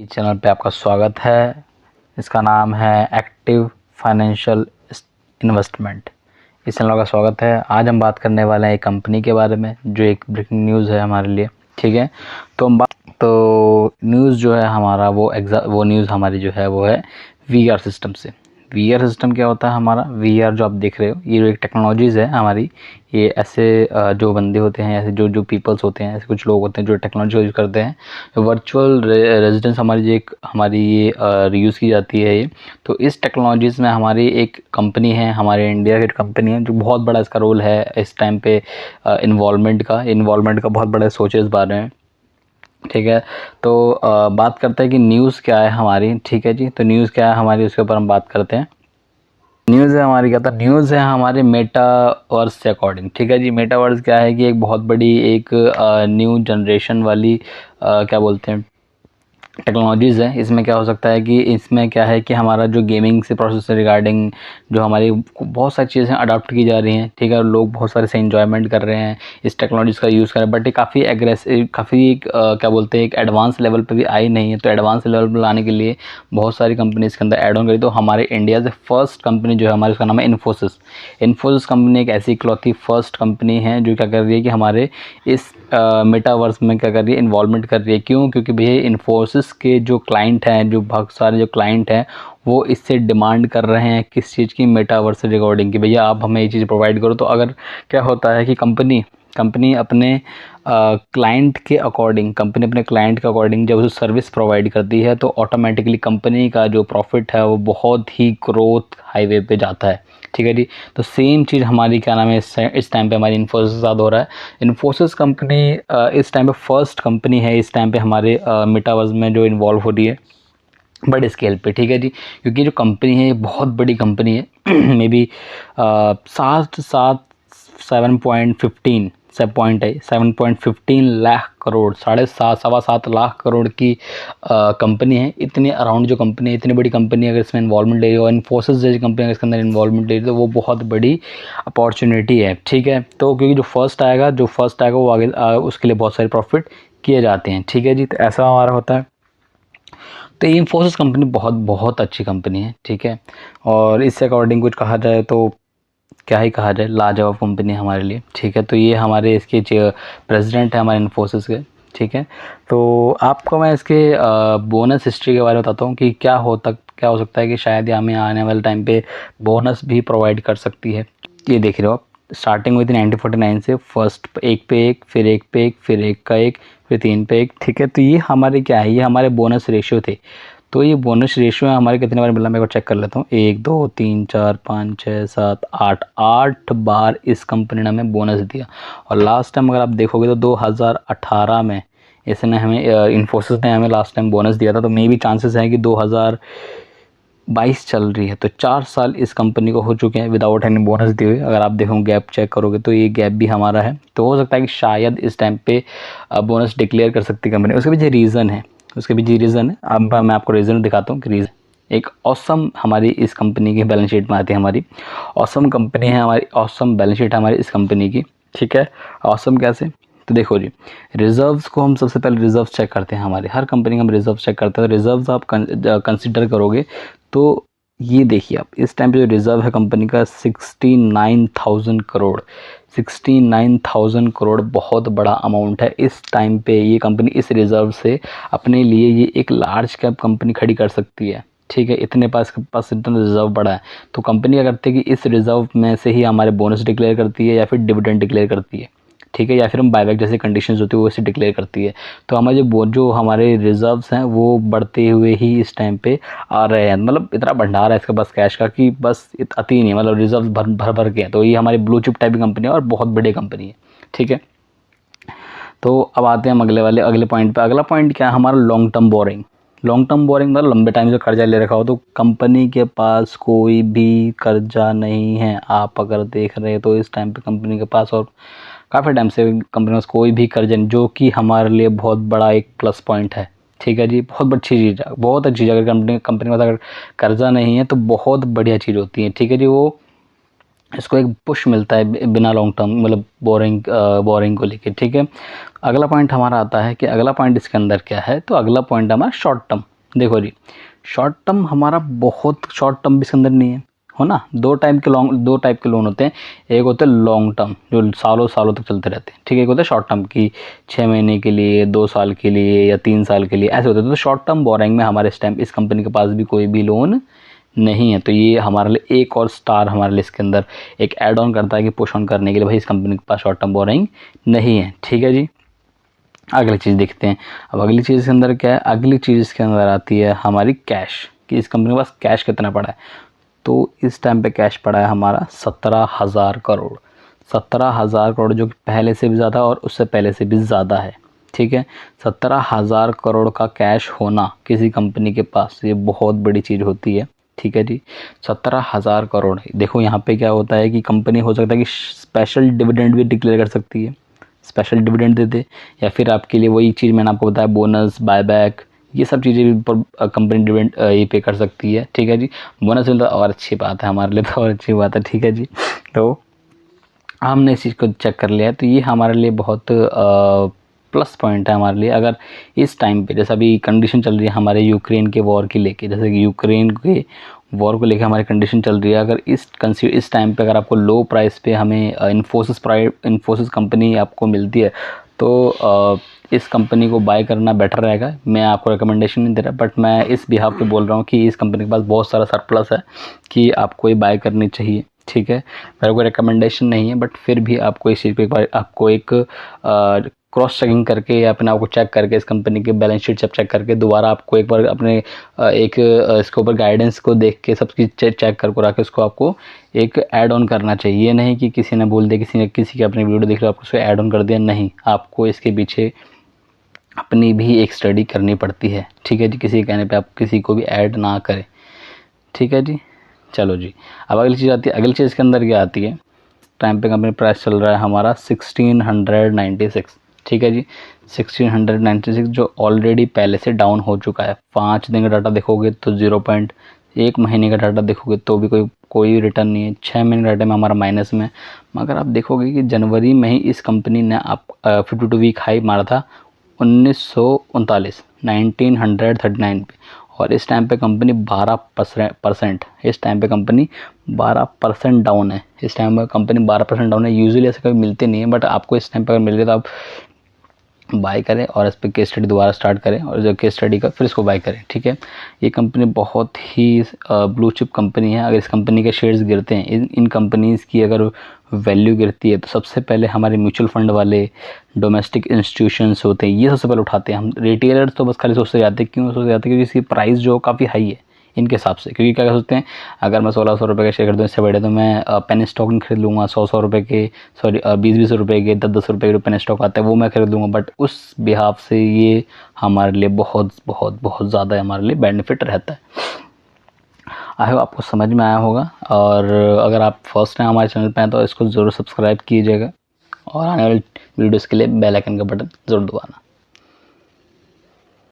इस चैनल पे आपका स्वागत है। इसका नाम है एक्टिव फाइनेंशियल इन्वेस्टमेंट। इस चैनल का स्वागत है। आज हम बात करने वाले हैं एक कंपनी के बारे में जो एक ब्रेकिंग न्यूज़ है हमारे लिए। ठीक है, तो न्यूज़ जो है हमारा वो न्यूज़ हमारी जो है वो है वीआर सिस्टम से। वीआर सिस्टम क्या होता है? हमारा वीआर जो आप देख रहे हो ये जो एक टेक्नोलॉजीज़ है हमारी, ये ऐसे जो बंदे होते हैं, ऐसे जो पीपल्स होते हैं, ऐसे कुछ लोग होते हैं जो टेक्नोलॉजी यूज़ करते हैं। वर्चुअल रेजिडेंस हमारी हमारी ये यूज़ की जाती है ये। तो इस टेक्नोलॉजीज़ में हमारी एक कंपनी है, हमारे इंडिया की कंपनी है, जो बहुत बड़ा इसका रोल है इस टाइम पे इन्वॉल्वमेंट का बहुत बड़ा सोचे इस बारे में। ठीक है, तो बात करते हैं कि न्यूज़ क्या है हमारी। ठीक है जी, तो न्यूज़ क्या है हमारी उसके ऊपर हम बात करते हैं। न्यूज़ है हमारी क्या था? न्यूज़ है हमारे मेटावर्स से अकॉर्डिंग। ठीक है जी, मेटावर्स क्या है कि एक बहुत बड़ी एक न्यू जनरेशन वाली क्या बोलते हैं टेक्नोलॉजीज़ है। इसमें क्या हो सकता है कि इसमें क्या है कि हमारा जो गेमिंग से प्रोसेस से रिगार्डिंग जो हमारी बहुत सारी चीज़ें अडॉप्ट की जा रही हैं। ठीक है, लोग बहुत सारे से एंजॉयमेंट कर रहे हैं इस टेक्नोलॉजीज़ का यूज़ कर रहे हैं, बट ये काफ़ी एग्रेसिव, काफ़ी क्या बोलते हैं, एक एडवांस लेवल पे भी आई नहीं है। तो एडवांस लेवल पर लाने के लिए बहुत सारी कंपनी इसके अंदर ऐड ऑन करी। तो हमारे इंडिया से फर्स्ट कंपनी जो है हमारी, उसका नाम है इन्फोसिस। इन्फोसिस कंपनी एक ऐसी इकलौती फर्स्ट कंपनी है जो क्या कर रही है कि हमारे इस मेटावर्स में क्या कर रही है, इन्वॉल्वमेंट कर रही है। क्यों? क्योंकि भैया इन्फोसिस के जो क्लाइंट हैं, जो बहुत सारे जो क्लाइंट हैं, वो इससे डिमांड कर रहे हैं किस चीज़ की? मेटावर्स से रिगार्डिंग कि भैया आप हमें ये चीज़ प्रोवाइड करो। तो अगर क्या होता है कि कंपनी अपने क्लाइंट के अकॉर्डिंग जब उसे सर्विस प्रोवाइड करती है तो ऑटोमेटिकली कंपनी का जो प्रॉफिट है वो बहुत ही ग्रोथ हाईवे पे जाता है। ठीक है जी, तो सेम चीज़ हमारी क्या नाम है इस टाइम पे हमारी इन्फोसिस के साथ हो रहा है। इन्फोसिस कंपनी इस टाइम पे फर्स्ट कंपनी है इस टाइम पे हमारे मेटावर्स में जो इन्वॉल्व हो रही है बड़े स्केल पे। ठीक है जी, क्योंकि जो कंपनी है ये बहुत बड़ी कंपनी है मे बी 7.15 लाख करोड़, 7.5 लाख करोड़ की कंपनी है। इतनी अराउंड जो कंपनी है, इतनी बड़ी कंपनी अगर इसमें इन्वॉल्वमेंट ले रही हो, इन्फोसिस जैसी कंपनी अगर इसके अंदर इन्वॉल्वमेंट ले रही है तो वो बहुत बड़ी अपॉर्चुनिटी है। ठीक है, तो क्योंकि जो फर्स्ट आएगा वो आगे उसके लिए बहुत सारे प्रॉफिट किए जाते हैं। ठीक है जी, तो ऐसा हमारा होता है। तो ये इन्फोसिस कंपनी बहुत बहुत अच्छी कंपनी है। ठीक है, और इससे अकॉर्डिंग कुछ कहा जाए तो क्या ही कहा जाए, लाजवाब कंपनी है हमारे लिए। ठीक है, तो ये हमारे इसके प्रेसिडेंट है हमारे इन्फोसिस के। ठीक है, तो आपको मैं इसके बोनस हिस्ट्री के बारे में बताता हूँ कि क्या हो सकता है कि शायद ये हमें आने वाले टाइम पे बोनस भी प्रोवाइड कर सकती है। ये देख रहे हो आप, स्टार्टिंग हुई थी 1949 से, फर्स्ट एक पे एक, फिर एक पे एक, फिर एक का एक, फिर तीन पे एक। ठीक है, तो ये हमारे क्या है, ये हमारे बोनस रेशियो थे। तो ये बोनस रेशियो है हमारे कितने बार मिला, मैं एक बार चेक कर लेता हूँ। 1 2 3 4 5 6 7 8, 8 बार इस कंपनी ने हमें बोनस दिया। और लास्ट टाइम अगर आप देखोगे तो 2018 में इसने हमें इन्फोसिस ने हमें लास्ट टाइम बोनस दिया था। तो मे भी चांसेस हैं कि 2022 चल रही है, तो 4 साल इस कंपनी को हो चुके हैं विदाउट एनी बोनस दिए हुए। अगर आप देखो गैप चेक करोगे तो ये गैप भी हमारा है। तो हो सकता है कि शायद इस टाइम पे बोनस डिक्लेयर कर सकती कंपनी। उसके पीछे रीज़न है, अब मैं आपको रीज़न दिखाता हूँ कि रीज़न एक ऑसम हमारी इस कंपनी की बैलेंस शीट में आती है। हमारी ऑसम कंपनी है, हमारी ऑसम बैलेंस शीट है हमारी इस कंपनी की। ठीक है, ऑसम कैसे? तो देखो जी, रिजर्व्स को हम सबसे पहले रिजर्व चेक करते हैं। हमारे हर कंपनी का हम रिजर्व चेक करते हैं। रिजर्व्स आप कंसिडर करोगे तो ये देखिए आप, इस टाइम पे जो रिजर्व है कंपनी का 69,000 करोड़। 69,000 करोड़ बहुत बड़ा अमाउंट है इस टाइम पे। ये कंपनी इस रिजर्व से अपने लिए ये एक लार्ज कैप कंपनी खड़ी कर सकती है। ठीक है, इतने पास इतना रिजर्व बड़ा है। तो कंपनी क्या करती है कि इस रिजर्व में से ही हमारे बोनस डिक्लेयर करती है या फिर डिविडेंड डिक्लेयर करती है। ठीक है, या फिर हम बायबैक जैसी कंडीशंस होती है वो इसे डिक्लेयर करती है। तो हमारे जो हमारे रिजर्व्स हैं वो बढ़ते हुए ही इस टाइम पे आ रहे हैं। मतलब इतना भंडार है इसके पास कैश का कि बस अति नहीं, मतलब रिजर्व भर के हैं। तो ये हमारी ब्लू चिप टाइप की कंपनी है और बहुत बड़ी कंपनी है। ठीक है, तो अब आते हैं हम अगले पॉइंट पे। अगला पॉइंट क्या है हमारा? Long term borrowing. Long term borrowing मतलब लंबे टाइम से कर्जा ले रखा हो। तो कंपनी के पास कोई भी कर्जा नहीं है। आप अगर देख रहे हैं तो इस टाइम पे कंपनी के पास, और काफ़ी टाइम से कंपनी के पास कोई भी कर्जा नहीं, जो कि हमारे लिए बहुत बड़ा एक प्लस पॉइंट है। ठीक है जी, बहुत अच्छी चीज़ है, बहुत अच्छी चीज़ है। अगर कंपनी के पास अगर कर्जा नहीं है तो बहुत बढ़िया चीज़ होती है। ठीक है जी, वो इसको एक पुश मिलता है बिना लॉन्ग टर्म मतलब बोरिंग को लेके, ठीक है। अगला पॉइंट हमारा आता है कि अगला पॉइंट इसके अंदर क्या है, तो अगला पॉइंट हमारा शॉर्ट टर्म। देखो जी, शॉर्ट टर्म हमारा बहुत शॉर्ट टर्म भी इसके अंदर नहीं है ना। दो टाइप के लोन होते हैं। एक होते हैं लॉन्ग टर्म जो सालों सालों तक चलते रहते हैं, ठीक है। एक होता है शॉर्ट टर्म की 6 महीने के लिए, 2 साल के लिए या 3 साल के लिए ऐसे होते हैं। तो शॉर्ट टर्म बोरिंग में हमारे इस टाइम इस कंपनी के पास भी कोई भी लोन नहीं है। तो ये हमारे लिए एक और स्टार हमारे लिए इसके अंदर एक ऐड ऑन करता है कि पुश ऑन करने के लिए भाई इस कंपनी के पास शॉर्ट टर्म बोरिंग नहीं है, ठीक है जी। अगली चीज़ देखते हैं। अब अगली चीज़ के अंदर क्या है, अगली चीज़ इसके अंदर आती है हमारी कैश, कि इस कंपनी के पास कैश कितना पड़ा है। तो इस टाइम पे कैश पड़ा है हमारा 17,000 करोड़। 17,000 करोड़ जो कि पहले से भी ज़्यादा और उससे पहले से भी ज़्यादा है, ठीक है। 17,000 करोड़ का कैश होना किसी कंपनी के पास ये बहुत बड़ी चीज़ होती है, ठीक है जी। 17,000 करोड़। देखो यहाँ पे क्या होता है कि कंपनी हो सकता है कि स्पेशल डिविडेंड भी डिक्लेयर कर सकती है, स्पेशल डिविडेंड दे दे, या फिर आपके लिए वही चीज़ मैंने आपको बताया बोनस, बायबैक, ये सब चीज़ें भी कंपनी डिविडेंड ये पे कर सकती है, ठीक है जी। बोनस मिलता और अच्छी बात है हमारे लिए, तो और अच्छी बात है, ठीक है जी। तो हमने इस चीज़ को चेक कर लिया है, तो ये हमारे लिए बहुत प्लस पॉइंट है हमारे लिए। अगर इस टाइम पे जैसा अभी कंडीशन चल रही है हमारे यूक्रेन के वॉर की लेके, जैसे कि यूक्रेन के वॉर को लेके हमारी कंडीशन चल रही है, अगर इस टाइम पे अगर आपको लो प्राइस पे हमें इन्फोसिस कंपनी आपको मिलती है, तो इस कंपनी को बाय करना बेटर रहेगा। मैं आपको रिकमेंडेशन नहीं दे रहा, बट मैं इस बिहाफ पे बोल रहा हूँ कि इस कंपनी के पास बहुत सारा सरप्लस है कि आपको ये बाय करनी चाहिए, ठीक है। मेरा कोई रिकमेंडेशन नहीं है, बट फिर भी आपको इस चीज़ को एक बार आपको एक क्रॉस चेकिंग करके या अपने आपको चेक करके इस कंपनी के बैलेंस शीट सब चेक करके दोबारा आपको एक बार अपने इसके ऊपर गाइडेंस को देख के सब चीज़ चेक कर के उसको आपको एक ऐड ऑन करना चाहिए। ये नहीं कि किसी ने बोल दिया, किसी की अपनी वीडियो देख लो आपको उसको ऐड ऑन कर दिया, नहीं, आपको इसके पीछे अपनी भी एक स्टडी करनी पड़ती है, ठीक है जी। किसी के कहने पे आप किसी को भी ऐड ना करें, ठीक है जी। चलो जी, अब अगली चीज़ आती है। अगली चीज़ के अंदर क्या आती है, टाइम पे कंपनी प्राइस चल रहा है हमारा 1696, ठीक है जी। 1696 जो ऑलरेडी पहले से डाउन हो चुका है। 5 दिन का डाटा देखोगे तो 0.1 महीने का डाटा देखोगे तो भी कोई रिटर्न नहीं है। 6 महीने डाटा में हमारा माइनस में। मगर आप देखोगे कि जनवरी में ही इस कंपनी ने आप 52 वीक हाई मारा था 1939 पे, और इस टाइम पे कंपनी 12%, इस टाइम पे कंपनी 12% डाउन है। इस टाइम पे कंपनी 12% डाउन है। यूजुअली ऐसे कभी मिलते नहीं है, बट आपको इस टाइम पे अगर मिल गए तो आप बाय करें और इस पर केस स्टडी दोबारा स्टार्ट करें, और जो केस स्टडी का फिर इसको बाय करें, ठीक है। ये कंपनी बहुत ही ब्लू चिप कंपनी है। अगर इस कंपनी के शेयर्स गिरते हैं, इन कंपनीज़ की अगर वैल्यू गिरती है, तो सबसे पहले हमारे म्यूचुअल फंड वाले, डोमेस्टिक इंस्टीट्यूशंस होते हैं, ये सबसे पहले उठाते हैं। हम रिटेलर्स तो बस खाली सोचते जाते हैं, क्यों सोचते जाते हैं, क्योंकि इसकी प्राइस जो काफ़ी हाई है इनके हिसाब से। क्योंकि क्या सोचते हैं, अगर मैं 1600 रुपये का शेयर खरीदूँ इससे बढ़िया तो मैं पेन स्टॉक नहीं खरीद लूँगा। 100 रुपये के, सॉरी 20 रुपये के, 10 रुपये के पेन स्टॉक आते हैं, वो मैं खरीद लूँगा। बट उस बिहाफ से ये हमारे लिए बहुत बहुत बहुत ज़्यादा हमारे लिए बेनिफिट रहता है। आई होप आपको समझ में आया होगा, और अगर आप फर्स्ट टाइम हमारे चैनल पे हैं तो इसको ज़रूर सब्सक्राइब कीजिएगा, और आने वाले वीडियोज़ के लिए बेल आइकन का बटन ज़रूर दबाना।